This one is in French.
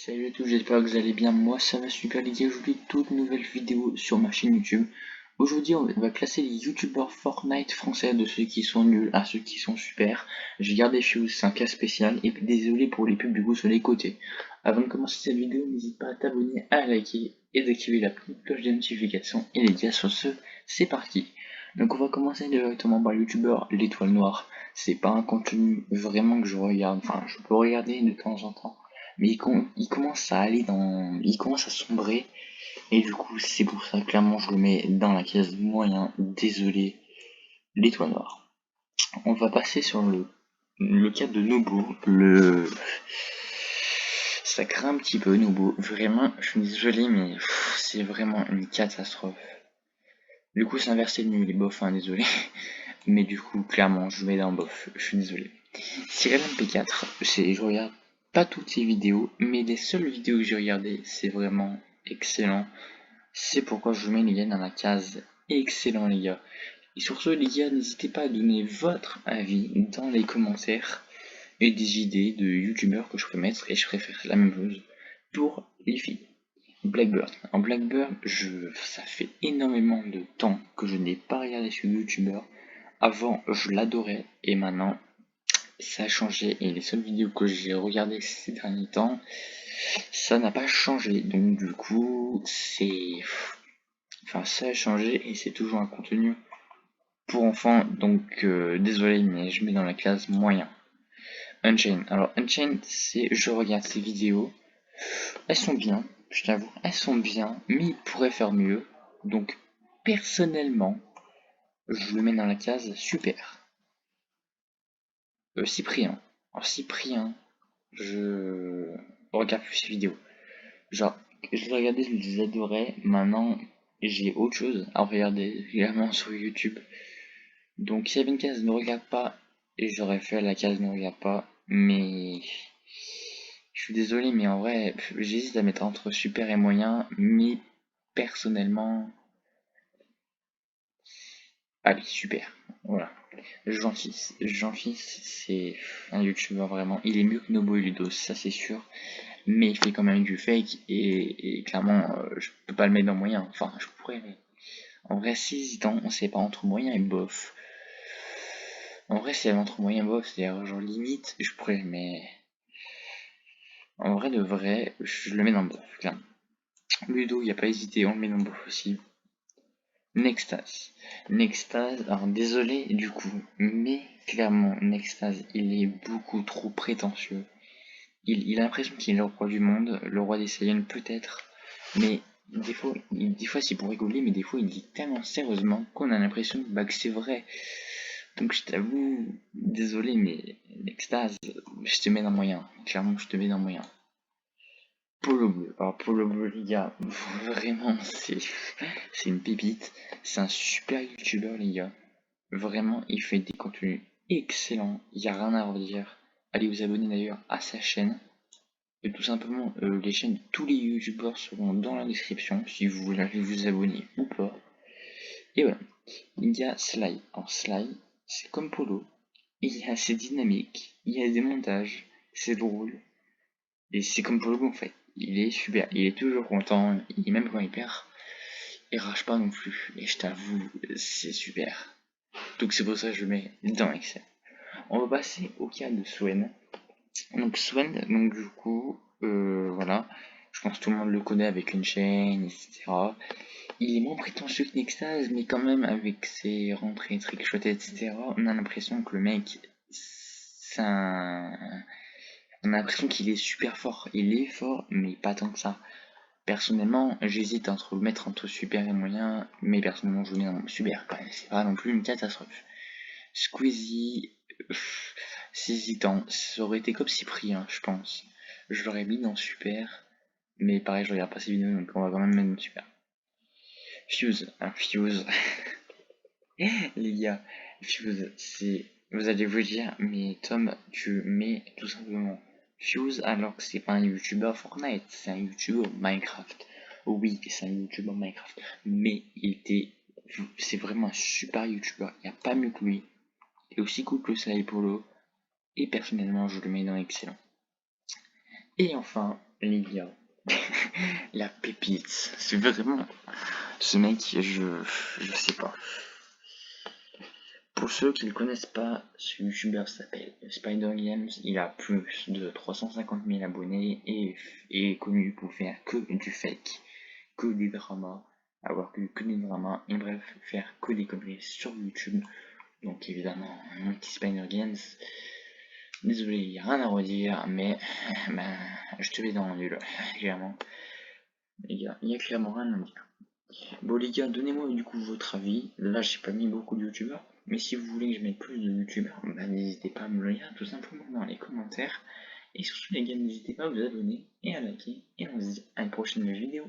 Salut à tous, j'espère que vous allez bien. Moi ça va super les gars, aujourd'hui toute nouvelle vidéo sur ma chaîne YouTube. Aujourd'hui on va classer les youtubeurs Fortnite français, de ceux qui sont nuls à ceux qui sont super. J'ai gardé Fuse, c'est un cas spécial, et désolé pour les pubs du coup sur les côtés. Avant de commencer cette vidéo, n'hésite pas à t'abonner, à liker et d'activer la petite cloche de notification. Et les gars, sur ce, c'est parti. Donc on va commencer directement par le youtubeur L'Étoile Noire. C'est pas un contenu vraiment que je regarde, enfin je peux regarder de temps en temps, mais il commence à aller dans, il commence à sombrer, et du coup c'est pour ça clairement je le mets dans la case moyen. Désolé, L'Étoile Noire. On va passer sur le cas de Nobo. Ça craint un petit peu Nobo, vraiment je suis désolé, mais c'est vraiment une catastrophe. Du coup c'est inversé le nul, les bof, hein, désolé. Mais du coup clairement je le mets dans bof, je suis désolé. Cyril MP4, je regarde pas toutes ses vidéos, mais les seules vidéos que j'ai regardées, c'est vraiment excellent. C'est pourquoi je vous mets les gars dans la case excellent les gars. Et sur ce les gars, n'hésitez pas à donner votre avis dans les commentaires et des idées de youtubeurs que je peux mettre, et je préfère la même chose pour les filles. Blackbird. En Blackbird, ça fait énormément de temps que je n'ai pas regardé ce youtubeur. Avant, je l'adorais, et maintenant, ça a changé, et les seules vidéos que j'ai regardées ces derniers temps, ça n'a pas changé. Donc du coup, enfin ça a changé, et c'est toujours un contenu pour enfants. Donc désolé, mais je mets dans la classe moyen. Unchained. Alors Unchained, je regarde ces vidéos, elles sont bien, je t'avoue, elles sont bien, mais il pourrait faire mieux. Donc personnellement, je le mets dans la case super. Cyprien. Alors Cyprien, je regarde plus ses vidéos. Genre, je les regardais, je les adorais. Maintenant, j'ai autre chose à regarder régulièrement sur YouTube. Donc, s'il y avait une case ne regarde pas, et j'aurais fait la case ne regarde pas. Mais je suis désolé, mais en vrai, j'hésite à mettre entre super et moyen. Mais personnellement, allez, super. Voilà. Jean-Fils, c'est un youtubeur vraiment. Il est mieux que Nobo et Ludos, ça c'est sûr. Mais il fait quand même du fake, et clairement, je peux pas le mettre dans moyen. Enfin, je pourrais, mais en vrai, si hésitant, on sait pas entre moyen et bof. En vrai, si elle est entre moyen et bof, c'est-à-dire genre limite, je pourrais, mais en vrai de vrai, je le mets dans bof, clairement. Ludo, il a pas hésité, on le met dans bof aussi. Nextase. Nextase, alors désolé du coup, mais clairement, Nextase, il est beaucoup trop prétentieux. Il a l'impression qu'il est le roi du monde, le roi des Saiyans peut-être, mais des fois c'est pour rigoler, mais des fois il dit tellement sérieusement qu'on a l'impression que c'est vrai. Donc je t'avoue, désolé, mais l'extase, je te mets dans moyen. Clairement, je te mets dans moyen. Polo Bleu. Alors Polo Bleu, les gars, vraiment, c'est une pépite. C'est un super youtubeur, les gars. Vraiment, il fait des contenus excellents. Il n'y a rien à redire. Allez vous abonner d'ailleurs à sa chaîne. Et tout simplement, les chaînes de tous les youtubeurs seront dans la description si vous voulez vous abonner ou pas. Et voilà. Il y a Sly. Alors Sly, c'est comme Polo. Il y a ses dynamiques, il y a des montages, c'est drôle. Et c'est comme Polo en fait. Il est super, il est toujours content, et même quand il perd, il rage pas non plus. Et je t'avoue, c'est super. Donc c'est pour ça que je le mets dans Excel. On va passer au cas de Swen. Donc Swen, donc du coup, voilà, je pense que tout le monde le connaît avec une chaîne, etc. Il est moins prétentieux que Nextase, mais quand même avec ses rentrées trickshotées, etc. On a l'impression que le mec, c'est un... On a l'impression qu'il est super fort. Il est fort, mais pas tant que ça. Personnellement, j'hésite entre le mettre entre super et moyen, mais personnellement je le mets dans super. C'est pas non plus une catastrophe. Squeezie, c'est hésitant. Ça aurait été comme Cyprien, je pense. Je l'aurais mis dans super, mais pareil, je regarde pas ses vidéos, donc on va quand même mettre dans super. Fuse, un Fuse. Les gars, Fuse, vous allez vous dire, mais Tom, tu mets tout simplement Fuse alors que c'est pas un youtubeur Fortnite, c'est un youtubeur Minecraft. Oui, c'est un youtubeur Minecraft, mais c'est vraiment un super youtubeur, il n'y a pas mieux que lui. Il est aussi cool que ça et Polo, et personnellement, je le mets dans excellent. Et enfin, les gars, la pépite. C'est vraiment ce mec, je sais pas. Pour ceux qui ne connaissent pas, ce youtubeur s'appelle Spider Games. Il a plus de 350 000 abonnés et est connu pour faire que du fake, que des dramas, avoir que des dramas, et bref, faire que des conneries sur YouTube. Donc évidemment, mon petit Spider Games, désolé, il n'y a rien à redire, mais ben, je te mets dans le nul, clairement. Il y a clairement rien à dire. Bon les gars, donnez-moi du coup votre avis. Là, j'ai pas mis beaucoup de youtubeurs, mais si vous voulez que je mette plus de youtubeurs, bah, n'hésitez pas à me le dire tout simplement dans les commentaires. Et surtout les gars, n'hésitez pas à vous abonner et à liker. Et on se dit à une prochaine vidéo.